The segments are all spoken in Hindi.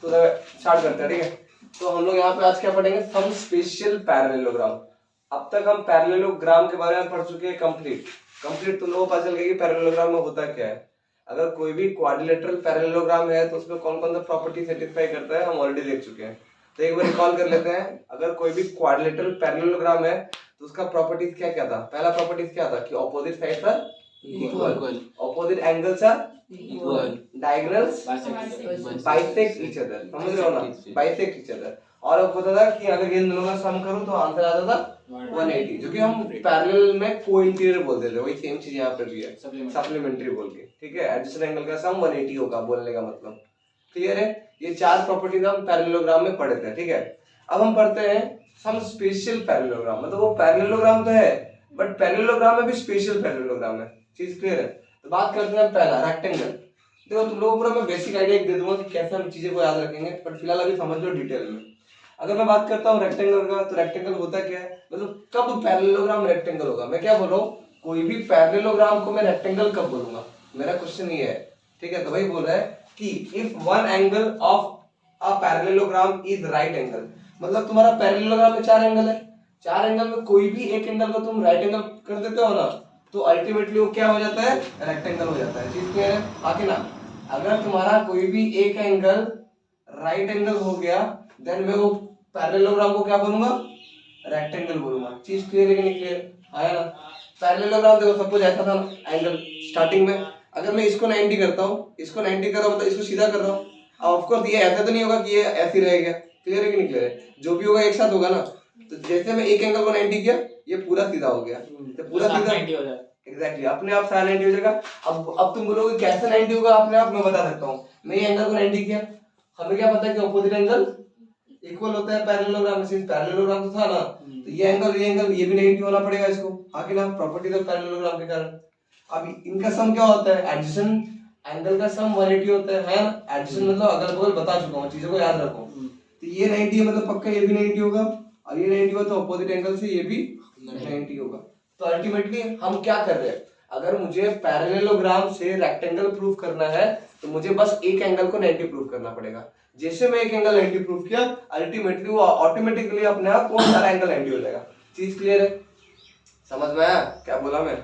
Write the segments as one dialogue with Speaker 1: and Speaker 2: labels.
Speaker 1: तो स्टार्ट करते हैं, ठीक है। तो हम लोग यहाँ पे आज क्या पढ़ेंगे, सम स्पेशल पैरेललोग्राम। अब तक हम पैरेललोग्राम के बारे में पढ़ चुके हैं कंप्लीट तुम लोगों को पता चल गया कि पैरेललोग्राम में होता क्या है। अगर कोई भी क्वाड्रिलेटरल पैरेललोग्राम है तो उसमें कौन कौन सा प्रॉपर्टी सेटिस्फाई करता है हम ऑलरेडी देख चुके हैं। तो एक बार रिकॉल कर लेते हैं। अगर कोई भी क्वाड्रिलेटरल पैरेललोग्राम है तो उसका प्रॉपर्टीज क्या क्या था। पहला प्रॉपर्टीज क्या था कि opposite sides are equal, opposite angles are equal, diagonals bisect each other, समझ रहे हो ना, बाइसेक्ट ईच अदर। और अब पता था कि अगर इन दोनों का सम करूं तो आंसर आता था 180, जो कि हम पैरेलल में को-इंटीरियर बोलते थे। वही सेम चीज यहाँ पे भी है, सप्लीमेंट्री बोल के, ठीक है। एडजेसेंट एंगल का सम 180 होगा, बोलने का मतलब क्लियर है। ये चार प्रॉपर्टीज हम पैरेललोग्राम में पढ़े थे, ठीक है। अब हम पढ़ते हैं सम स्पेशल पैरेललोग्राम। मतलब वो पैरेललोग्राम तो है बट पैरेललोग्राम में भी स्पेशल पैरेललोग्राम है, चीज क्लियर है। तो बात करते हैं पहला रेक्टेंगल। देखो तुम लोगों को पूरा मैं बेसिक आइडिया दे दूंगा कि कैसे हम चीजें को याद रखेंगे, बट फिलहाल अभी समझ लो डिटेल में। अगर मैं बात करता हूँ रेक्टेंगल का, तो रेक्टेंगल होता क्या है, मतलब कब पैरेललोग्राम रेक्टेंगल होगा। मैं क्या बोल रहा हूँ, कोई भी पैरेललोग्राम को मैं रेक्टेंगल कब बोलूंगा, मेरा क्वेश्चन ये है, ठीक है। तो वही बोल रहा है कि if one angle of a parallelogram is right angle, मतलब तुम्हारा पैरेललोग्राम में चार एंगल है, चार एंगल में कोई भी एक एंगल को तुम राइट एंगल कर देते हो ना, तो अल्टीमेटली वो क्या हो जाता है, रेक्टेंगल हो जाता है। चीज क्लियर है आगे ना। अगर तुम्हारा कोई भी एक एंगल राइट एंगल हो गया देन मैं वो पैरेललोग्राम को क्या बोलूंगा, रेक्टेंगल बोलूंगा। चीज क्लियर है कि नहीं क्लियर आया ना। पैरेललोग्राम देखो सपोज ऐसा था ना एंगल स्टार्टिंग में, अगर मैं इसको 90 करता हूँ, इसको 90 कर रहा हूँ, मतलब इसको सीधा कर रहा हूँ, ऑफ कोर्स ये ऐसा तो नहीं होगा कि ये ऐसे ही रहेगा। क्लियर है कि नहीं क्लियर है, जो भी होगा एक साथ होगा ना। तो जैसे मैं एक एंगल को 90 किया, ये पूरा सीधा हो गया, तो पूरा सीधा एग्जैक्टली अपने आप सारा 90 हो जाएगा। अब तुम बोलोगे कैसे 90 होगा, अपने आप मैं बता सकता हूँ। मैं ये एंगल को 90 किया, हमें क्या पता है कि ऑपोजिट एंगल इक्वल होता है पैरेललोग्राम में, सिंस पैरेललोग्राम तो था ना, तो ये एंगल ये भी 90 होना पड़ेगा इसको, आगे ना प्रॉपर्टीज ऑफ पैरेललोग्राम के कारण। अब इनका सम क्या होता है, एडजेसेंट एंगल का सम 180 होता है ना। एडजेसेंट मतलब अगल बगल बता चुका हूँ, चीजों को याद रखो। तो ये 90 है मतलब पक्का ये भी 90 होगा, और ये 90 हुआ तो ऑपोजिट एंगल से ये भी 90 होगा। तो अल्टीमेटली हम क्या कर रहे हैं, अगर मुझे पैरेललोग्राम से रेक्टेंगल प्रूफ करना है तो मुझे बस एक एंगल को 90 प्रूफ करना पड़ेगा। जैसे मैं एक एंगल 90 प्रूफ किया, अल्टीमेटली वो ऑटोमेटिकली अपने आप वो सारा एंगल 90 हो जाएगा। चीज क्लियर है, समझ में आया क्या बोला मैं,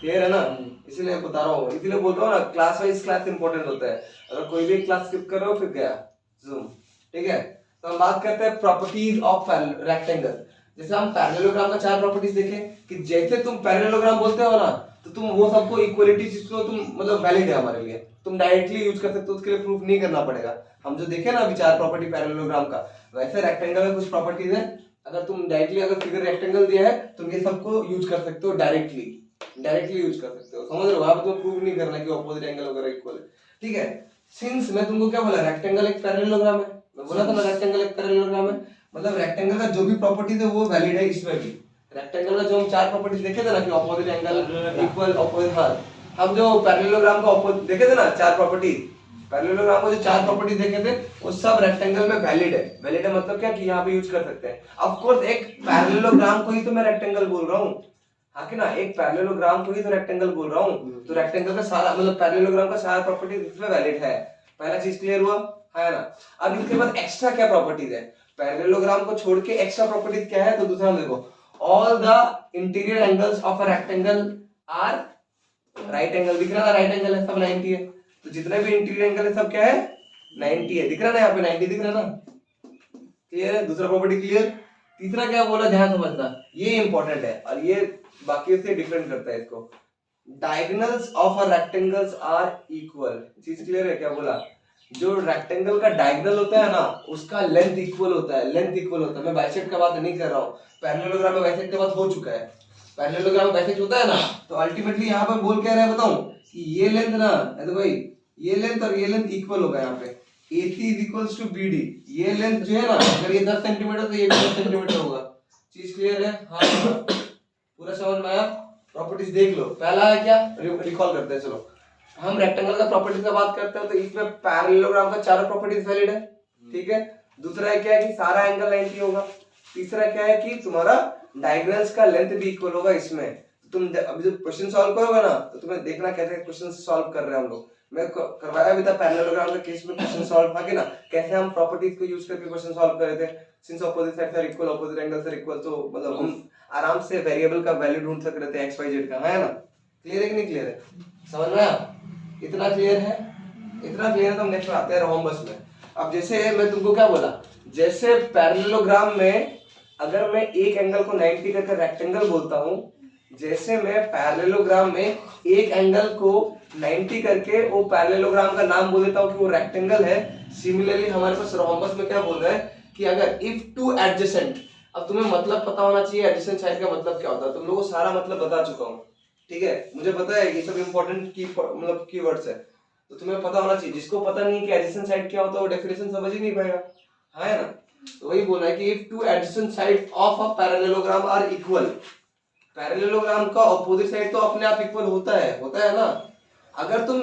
Speaker 1: क्लियर है ना। इसीलिए बता रहा हूँ, इसीलिए बोल रहा हूँ ना, क्लास वाइज क्लास इंपॉर्टेंट होता है। अगर कोई भी क्लास स्किप कर रहे हो फिर गया जूम, ठीक है। तो हम बात करते हैं प्रॉपर्टीज ऑफ रेक्टेंगल। जैसे हम पैरेललोग्राम का चार प्रॉपर्टीज देखें कि जैसे तुम पैरेललोग्राम बोलते हो ना, तो तुम वो सबको इक्वलिटी जिसको तुम मतलब वैलिड है हमारे लिए, तुम डायरेक्टली यूज कर सकते हो, उसके लिए प्रूफ नहीं करना पड़ेगा। हम जो देखे ना अभी चार प्रॉपर्टी पैरेललोग्राम का, वैसे रेक्टेंगल में कुछ प्रॉपर्टीज है। अगर तुम डायरेक्टली अगर फिगर रेक्टेंगल दिया है तुम ये सबको यूज कर सकते हो, डायरेक्टली यूज कर सकते हो, समझ रहे हो। वहां पर तुम प्रूव नहीं करना कि ऑपोजिट एंगल वगैरह इक्वल है, ठीक है। सिंस मैं तुमको क्या बोला, रेक्टेंगल एक पैरेललोग्राम है, मैं बोला था ना रेक्टेंगल एक पैरेललोग्राम है, मतलब रेक्टेंगल का जो भी प्रॉपर्टीज है वो वैलिड है इसमें भी। रेक्टेंगल का जो हम चार प्रॉपर्टीज देखे थे ना कि ऑपोजिट एंगल इक्वल, ऑपोजिट, हाँ हम जो पैरेललोग्राम का ऑपोजिट देखे थे ना चार प्रॉपर्टी, पैरेललोग्राम को जो चार प्रॉपर्टीज देखे थे वो सब रेक्टेंगल में वैलिड है मतलब क्या कि यहाँ पे यूज कर सकते हैं। ऑफ कोर्स एक पैरेललोग्राम को ही तो मैं रेक्टेंगल बोल रहा हूँ, हाँ कि ना, एक पैरेललोग्राम को ही तो रेक्टेंगल बोल रहा हूँ। तो रेक्टेंगल का सारा मतलब पैरेललोग्राम का सारा प्रॉपर्टी इसमें वैलिड है। पहला चीज क्लियर हुआ है ना। अब इसके बाद एक्स्ट्रा क्या प्रॉपर्टीज है, पैरेललोग्राम को छोड़ के एक्स्ट्रा प्रॉपर्टीज क्या है, तो दूसरा देखो, all the interior angles of a rectangle are right angle. दिख रहा है राइट एंगल है, सब 90 है, तो जितने भी इंटीरियर एंगल है सब क्या है, 90 है। दिख रहा है ना यहाँ पे 90 दिख रहा है ना, क्लियर है। दूसरा प्रॉपर्टी क्लियर। तीसरा क्या बोला, ध्यान समझना, ये इंपॉर्टेंट है और ये बाकी से डिफरेंट करता है इसको, diagonals of a rectangles are equal. चीज क्लियर है क्या बोला, जो रेक्टेंगल का डायगोनल होता है ना उसका लेंथ इक्वल होता है, मैं बाइसेक्ट का बात नहीं कर रहा हूँ, पैरेललोग्राम में बाइसेक्ट का बात हो चुका है। पैरेललोग्राम में बाइसेक्ट होता है ना, तो अल्टीमेटली यहाँ पर बोल क्या रहा है बताऊं कि ये लेंथ ना, तो भाई ये लेंथ और ये लेंथ इक्वल होगा यहाँ पे, AC is equals to BD। ये लेंथ जो है ना, अगर ये 10 सेंटीमीटर तो ये भी 10 सेंटीमीटर होगा। चीज क्लियर है, हाँ पूरा समझ में आया। प्रॉपर्टीज देख लो, पहला है क्या, रिकॉल करते हैं। चलो हम रेक्टेंगल का प्रॉपर्टीज का बात करते हैं, तो इसमें पैरेललोग्राम का चारों प्रॉपर्टीज वैलिड है, ठीक है। दूसरा है क्या है कि सारा एंगल 90 होगा। तीसरा क्या है कि तुम्हारा डायगोनल्स का लेंथ भी इक्वल होगा इसमें। तो तुम अभी जब क्वेश्चन सॉल्व करोगे ना तो तुम्हें देखना कैसे क्वेश्चन सॉल्व कर रहे हैं हम लोग। मैं करवाया भी था पैरेललोग्राम का केस में क्वेश्चन सॉल्व था कि ना, कैसे हम प्रॉपर्टीज को यूज करके क्वेश्चन सॉल्व कर रहे थे। Since opposite sides are equal, opposite angles are equal, तो मतलब हम आराम से वेरिएबल का वैल्यू ढूंढ सक रहे थे एक्स वाई जेड का, है ना। क्लियर है कि नहीं क्लियर है, समझ में आया? इतना क्लियर है, इतना क्लियर है। तो हम नेक्स्ट आते हैं रोम्बस में। अब जैसे मैं तुमको क्या बोला, जैसे पैरेललोग्राम में अगर मैं एक एंगल को 90 करके रेक्टेंगल बोलता हूं, जैसे मैं पैरेललोग्राम में एक एंगल को 90 करके वो पैरेललोग्राम का नाम बोल देता हूं कि वो रेक्टेंगल है, सिमिलरली हमारे पास रोम्बस में क्या बोल रहा है कि अगर इफ टू एडजेसेंट, अब तुम्हें मतलब पता होना चाहिए एडजेसेंट साइड का मतलब क्या होता है। तुम लोगों को सारा मतलब बता चुका हूं, ठीक है, मुझे पता है ये सब इंपॉर्टेंट की मतलब कीवर्ड्स है, तो तुम्हें पता होना चाहिए। जिसको पता नहीं कि एडजेसेंट साइड क्या होता है वो डेफिनेशन समझ ही नहीं पाएगा, है ना। तो वही बोला है कि if two adjacent side of a parallelogram are equal, parallelogram का ऑपोजिट साइड तो अपने आप इक्वल होता है ना। अगर तुम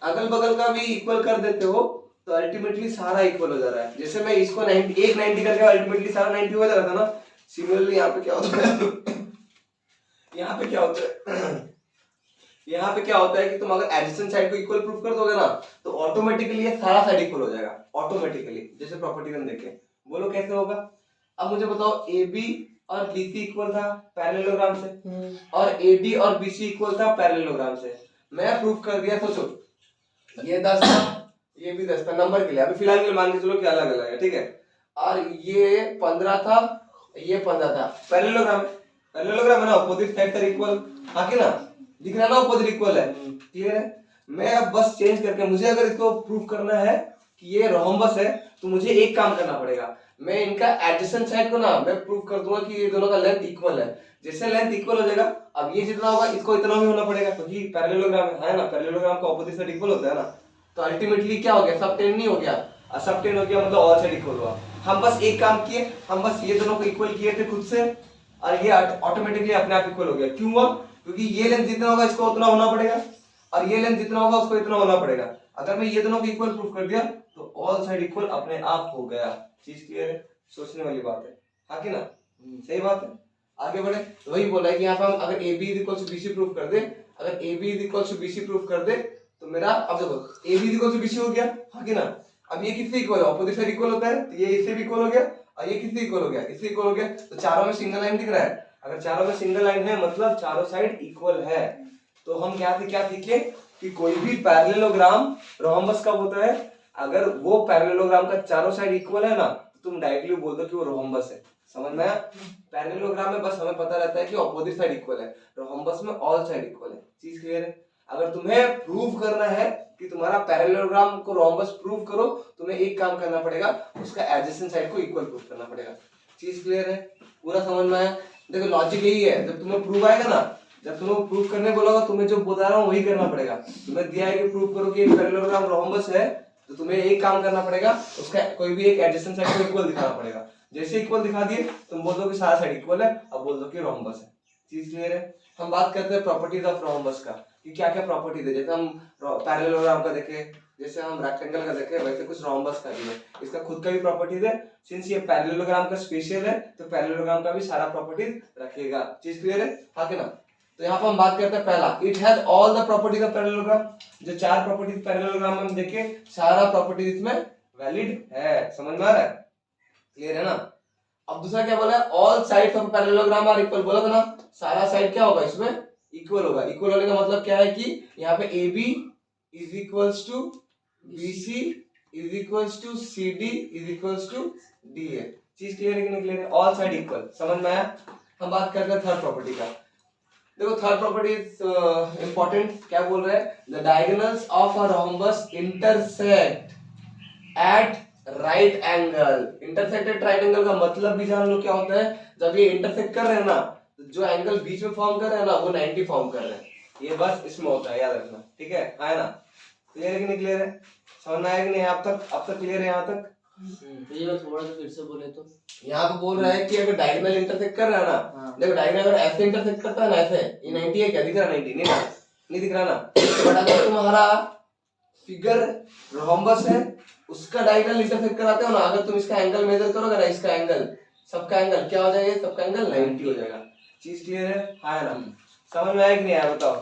Speaker 1: अगल बगल का भी इक्वल कर देते हो तो अल्टीमेटली सारा इक्वल हो जा रहा है। जैसे मैं इसको 90 एक 90 करके अल्टीमेटली सारा 90 हो जा रहा था ना, सिमिलरली यहाँ पे क्या होता है यहाँ पे क्या होता है यहाँ पे क्या होता है कि तुम अगर एडजेसेंट साइड को इक्वल प्रूफ कर दोगे ना तो ऑटोमेटिकली ये सारा साइड इक्वल हो जाएगा ऑटोमेटिकली। जैसे प्रॉपर्टी में देखे, बोलो कैसे होगा। अब मुझे बताओ, ए बी और बी सी इक्वल था पैरेललोग्राम से, और ए डी और बी सी इक्वल था पैरेललोग्राम से। मैं प्रूफ कर दिया, सोचो ये 10 था, ये भी 10 था, नंबर के लिए अभी फिलहाल के लिए मान के चलो कि अलग अलग है, ठीक है। और ये 15 था, ये 15 था, पैरेललोग्राम है ना, ऑपोजिट साइड आर इक्वल, हाँ कि ना, दिख रहा है ना ऑपोजिट इक्वल है, क्लियर है। मैं अब बस चेंज करके, मुझे अगर इसको प्रूफ करना है कि ये रोम्बस है तो मुझे एक काम करना पड़ेगा, मैं इनका एडजेसेंट साइड को ना मैं प्रूफ कर दूंगा कि ये दोनों का लेंथ इक्वल है। जैसे लेंथ इक्वल हो जाएगा, अब ये जितना होगा इसको इतना भी होना पड़ेगा, क्योंकि पैरेललोग्राम है ना, पैरेललोग्राम का ऑपोजिट साइड इक्वल होता है ना। तो अल्टीमेटली क्या हो गया, सब 10 नहीं हो गया, सब 10 हो गया, मतलब ऑल साइड इक्वल हुआ। हम बस एक काम किए, हम बस ये दोनों को इक्वल किए थे खुद से, और ये ऑटोमेटिकली अपने आप इक्वल हो गया। क्यों हुआ? क्योंकि ये लेंथ जितना होगा इसको उतना होना पड़ेगा, और ये लेंथ जितना होगा उसको इतना होना पड़ेगा। अगर मैं ये दोनों को इक्वल प्रूफ कर दिया तो ऑल साइड इक्वल अपने आप हो गया। चीज क्लियर है, सोचने वाली बात है, हाँ कि ना, सही बात है। आगे बढ़े, तो वही बोला है कि यहाँ पे हम अगर A B is equal to B C proof कर दे, अगर A B is equal to B C proof कर दे तो मेरा, अब देखो A B is equal to B C हो गया, हाँ कि ना। अब ये किससे इक्वल है, ऑपोजिट साइड इक्वल होता है, तो ये इससे भी इक्वल हो गया, और ये किससे इक्वल हो गया, इससे इक्वल हो गया। तो चारों में सिंगल लाइन दिख रहा है, अगर चारों में सिंगल लाइन है मतलब चारों साइड इक्वल है। तो हम क्या सीखे कि कोई भी पैरेललोग्राम रोम्बस कब होता है, अगर वो पैरेललोग्राम का चारों साइड इक्वल है ना तो तुम डायरेक्टली बोल दो कि वो रोम्बस है। समझ में आया? पैरेललोग्राम में बस हमें पता रहता है कि ऑपोजिट साइड इक्वल है, रोम्बस में ऑल साइड इक्वल है। चीज क्लियर है? अगर तुम्हें प्रूव करना है कि तुम्हारा पैरेललोग्राम को रोम्बस प्रूव करो, तुम्हें एक काम करना पड़ेगा, उसका एडजेसेंट साइड को इक्वल प्रूव करना पड़ेगा। चीज क्लियर है? पूरा समझ में आया? देखो लॉजिक यही है, जब तुम्हें प्रूव आएगा ना, जब तुम्हें प्रूव करने बोलोगा, तुम्हें जो बता रहा हूँ वही करना पड़ेगा। तुम्हें दिया है कि प्रूव करो कि पैरेललोग्राम रोम्बस है, तो तुम्हें एक काम करना पड़ेगा, उसका कोई भी एक एडजेसेंट साइड को इक्वल दिखाना पड़ेगा। जैसे इक्वल दिखा दिए तुम बोल दो कि सारा साइड इक्वल है, अब बोल दो कि रोम्बस है। चीज क्लियर है? हम बात करते हैं प्रॉपर्टीज ऑफ रोम्बस का, कि क्या क्या प्रॉपर्टीज है। जैसे हम पैरेललोग्राम का देखे, जैसे हम रेक्टेंगल का देखे, वैसे कुछ रोम्बस का भी है। इसका खुद का भी प्रॉपर्टीज है, सिंस ये पैरेललोग्राम का स्पेशल है तो पैरेललोग्राम का भी सारा प्रॉपर्टीज रखेगा। चीज क्लियर है, हाँ कि ना। तो यहाँ पर हम बात करते हैं पहला, it has all the properties of parallelogram. जो चार प्रॉपर्टीज पैरेललोग्राम में हम देखे, सारा प्रॉपर्टीज इसमें वैलिड है। समझ में आ रहा है? क्लियर है ना। अब दूसरा क्या बोला है, all sides of parallelogram are equal, बोला था ना, सारा साइड क्या होगा इसमें इक्वल होगा। इक्वल होने का मतलब क्या है कि यहाँ पे A B is equals to B C is equals to C D is equals to D है। चीज क्लियर है कि नहीं क्लियर है? ऑल साइड इक्वल, समझ में आया। हम बात करते हैं थर्ड प्रॉपर्टी का। देखो थर्ड प्रॉपर्टी इज इंपॉर्टेंट, क्या बोल रहे हैं, the diagonals of a rhombus intersect at right angle. Intersected right angle का मतलब भी जान लो क्या होता है। जब ये इंटरसेक्ट कर रहे हैं ना, जो एंगल बीच में फॉर्म कर रहे हैं ना, वो 90 फॉर्म कर रहे हैं। ये बस इसमें होता है, याद रखना, ठीक है, आया ना। क्लियर है कि नहीं क्लियर है? समझ में आया कि नहीं? अब तक क्लियर है यहाँ तक?
Speaker 2: ये बात थोड़ा सा फिर से बोले तो।
Speaker 1: यहाँ पे बोल रहा है कि अगर डायगोनल इंटरसेक्ट कर रहा है ना, देखो डायगोनल अगर ऐसे इंटरसेक्ट करता है ना, ऐसे, ये 90 है, क्या दिख रहा है? 90 नहीं ना, नहीं दिख रहा ना। बट अगर तुम्हारा फिगर रोम्बस है, उसका डायगोनल इंटरसेक्ट कराते हो ना, अगर तुम इसका एंगल मेजर करोगे ना, इसका एंगल, सबका एंगल क्या हो जाएगा, सबका एंगल 90 हो जाएगा। चीज क्लियर है, हाँ ना। समझ में आया कि नहीं आया बताओ?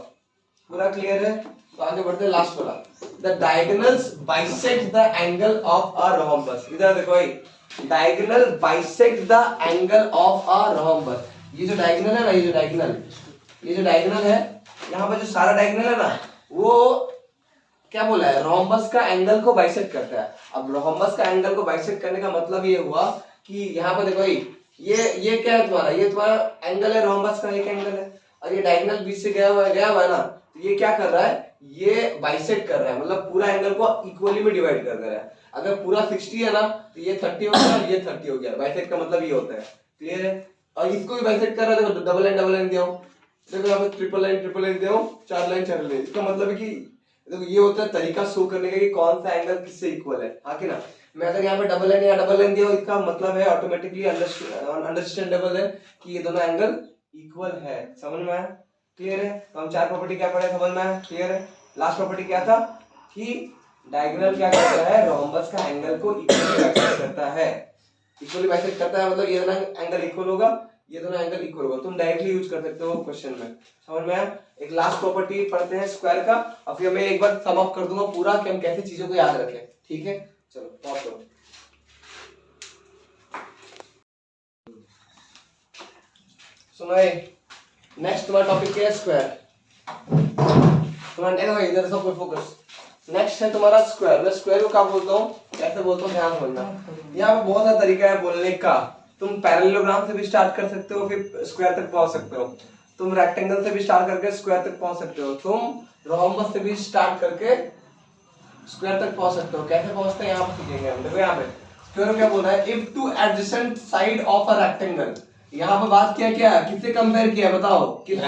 Speaker 1: पूरा क्लियर है? तो आगे बढ़ते हैं लास्ट वाला। The diagonals bisect the angle of a rhombus. इधर देखो भाई, diagonal bisect the angle of a rhombus. ये जो डायगोनल है ना, ये जो डायगोनल है, यहाँ पर जो सारा डायगोनल है ना, वो क्या बोला है, रोम्बस का एंगल को बाइसेक्ट करता है। अब रोम्बस का एंगल को बाइसेक्ट करने का मतलब ये हुआ कि यहाँ पर देखो भाई, ये क्या है तुम्हारा, ये तुम्हारा एंगल है रोम्बस का, एक एंगल है, और ये डायगोनल बीच से गया हुआ है ना, तो ये क्या कर रहा है, ये बाइसेक्ट कर रहा है, मतलब पूरा एंगल को इक्वली में डिवाइड कर दे रहा है। अगर पूरा 60 है ना, तो ये 30 हो गया, ये 30 हो गया। बाइसेक्ट का मतलब ये होता है। क्लियर है? और इसको भी बाइसेक्ट कर रहा है, देखो डबल लाइन दिया हूं, देखो यहाँ पे ट्रिपल लाइन दिया हूं, चार लाइन। इसका मतलब है कि देखो ये होता है तरीका शो करने का कि कौन सा एंगल किससे इक्वल है, हाँ कि ना। मैं अगर यहाँ पे डबल लाइन दिया हूं, इसका मतलब है ऑटोमेटिकली अंडरस्टैंडेबल है कि ये दोनों एंगल इक्वल है। समझ में आया? क्लियर है? तो हम चार प्रॉपर्टी क्या पढ़े, समझ में आया? क्लियर है? लास्ट प्रॉपर्टी क्या था कि डायगोनल क्या करता है, रोम्बस का एंगल को इक्वली बाइसेक्ट करता है। इक्वली बाइसेक्ट करता है मतलब ये दोनों एंगल इक्वल होगा, ये दोनों एंगल इक्वल होगा। तुम डायरेक्टली यूज कर सकते हो क्वेश्चन में। समझ में आया? एक लास्ट प्रॉपर्टी पढ़ते हैं स्क्वायर का, और फिर मैं एक बार सम ऑफ कर दूंगा पूरा कि हम कैसे चीजों को याद रखें। ठीक है, चलो पॉज करो। सुनो, नेक्स्ट तुम्हारा टॉपिक क्या है, स्क्वायर। तुम्हारा देखो इधर सब कोई फोकस। नेक्स्ट है तुम्हारा स्क्वायर। मैं स्क्वायर को क्या बोलता हूँ, कैसे बोलता हूँ, ध्यान रखना। यहाँ पे बहुत सारा तरीका है बोलने का। तुम पैरेललोग्राम से भी स्टार्ट कर सकते हो, फिर स्क्वायर तक पहुंच सकते हो। तुम रेक्टेंगल से भी स्टार्ट करके स्क्वायर तक पहुंच सकते हो। तुम रोम्बस से भी स्टार्ट करके स्क्वायर तक पहुंच सकते हो। कैसे पहुंचते हैं यहाँ पे सीखेंगे हम। देखो यहाँ पे स्क्वायर को क्या बोला है, if two adjacent side of a rectangle. यहाँ पे बात किया क्या, किससे कंपेयर किया बताओ, किससे?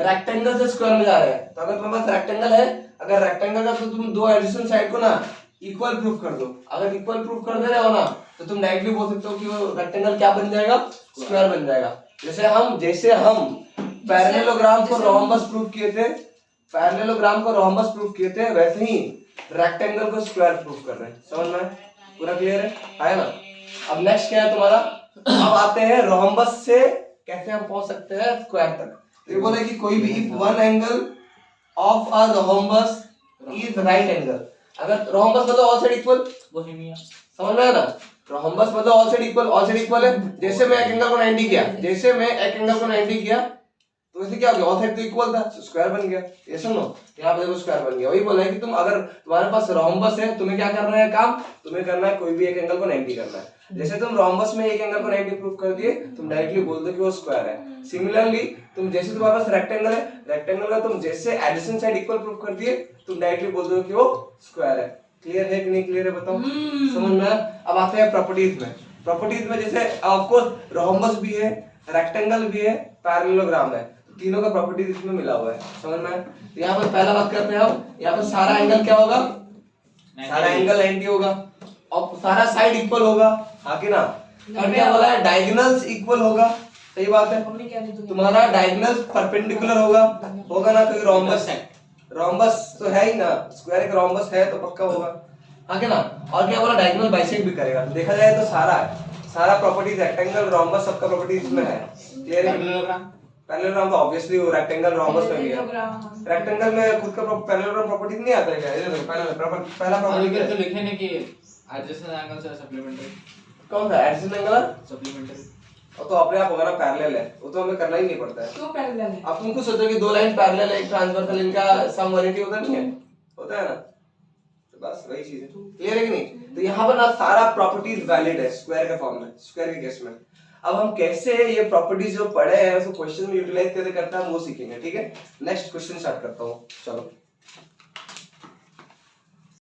Speaker 1: रेक्टेंगल से स्क्वायर में जा रहे हैं। तो अगर तुम्हारे पास रेक्टेंगल है, अगर रेक्टेंगल का, तो तुम दो एडजेसेंट साइड को ना इक्वल प्रूफ कर दो। अगर इक्वल प्रूफ कर दे रहे हो ना, तो तुम डायरेक्टली बोल सकते हो कि वो रेक्टेंगल क्या बन जाएगा, स्क्वायर बन जाएगा। जैसे हम पैरेललोग्राम को रोम्बस प्रूफ किए थे, वैसे ही रेक्टेंगल को स्क्वायर प्रूफ कर रहे हैं। समझ में? पूरा क्लियर है ना? अब नेक्स्ट क्या है तुम्हारा, अब आते हैं रोम्बस से कैसे हम पहुंच सकते हैं स्क्वायर तक। ये बोले कि कोई भी if one angle of a rhombus is right angle. अगर रोम्बस मतलब ऑल साइड इक्वल, समझ में आया ना? रोम्बस मतलब ऑल साइड इक्वल है। जैसे मैं एक एंगल को 90 किया, तो वैसे क्या हो गया, ऑल साइड तो इक्वल था, स्क्वायर बन गया। ये सुनो, यहाँ पे देखो स्क्वायर बन गया। वही बोला है कि तुम अगर तुम्हारे पास रोम्बस है, तुम्हें क्या करना है काम, तुम्हें करना है कोई भी एक एंगल को 90 करना है। जैसे तुम रोम्बस में एक एंगल को 90 प्रूफ कर दिए, तुम डायरेक्टली बोल दो कि वो स्क्वायर है। सिमिलरली तुम जैसे तुम्हारे पास रेक्टेंगल का तुम जैसे एडिशन साइड इक्वल प्रूफ कर दिए, तुम डायरेक्टली बोल दो कि वो स्क्वायर है। क्लियर है कि नहीं क्लियर है बताओ? समझ में? अब आते हैं प्रॉपर्टीज में। जैसे ऑफ कोर्स रोम्बस भी है, रेक्टेंगल भी है, पैरेललोग्राम है, तीनों का प्रॉपर्टीज इसमें मिला हुआ है। समझ में? तो यहाँ पर पहला बात करते हैं हम, यहाँ पर सारा एंगल क्या होगा, सारा एंगल 90 होगा, और सारा साइड इक्वल होगा, हाँ कि ना? और क्या बोला है, डायगोनल्स इक्वल होगा। सही बात है, तुम्हारा डायगोनल परपेंडिकुलर होगा ना, क्योंकि रोम्बस तो है ही ना, स्क्वायर एक रोम्बस है तो पक्का होगा, हाँ कि ना? और क्या बोला, डायगोनल बाइसेक्ट भी करेगा। तो देखा जाए तो सारा प्रॉपर्टीज, रेक्टेंगल, रोम्बस, सबका प्रॉपर्टीज इसमें है। क्लियर है? पैरेललोग्राम तो ऑब्वियसली वो रेक्टेंगल रोम्बस में भी है। रेक्टेंगल में खुद का पैरेललोग्राम प्रॉपर्टी नहीं आता है क्या? ये देखो पहला प्रॉपर्टी
Speaker 2: तो लिखे ने कि एडजेसेंट एंगल से सप्लीमेंट्री।
Speaker 1: कौन सा एडजेसेंट एंगल?
Speaker 2: सप्लीमेंट्री।
Speaker 1: और तो अपने आप होगा ना, पैरेलल है, वो तो हमें करना ही नहीं पड़ता है।
Speaker 3: क्यों पैरेलल है?
Speaker 1: अब तुम कुछ सोचो कि दो लाइन पैरेलल है, एक ट्रांसवर्सल, इनका सम 180 होता नहीं है? होता है ना? तो बस वही चीज है। क्लियर है कि नहीं? तो यहाँ पर ना सारा प्रॉपर्टीज वैलिड है स्क्वायर के फॉर्म में, स्क्वायर के केस में। अब हम कैसे ये प्रॉपर्टीज जो पढ़े हैं उसको क्वेश्चन में यूटिलाइज कैसे करता है वो सीखेंगे। ठीक है, नेक्स्ट क्वेश्चन स्टार्ट करता हूँ, चलो।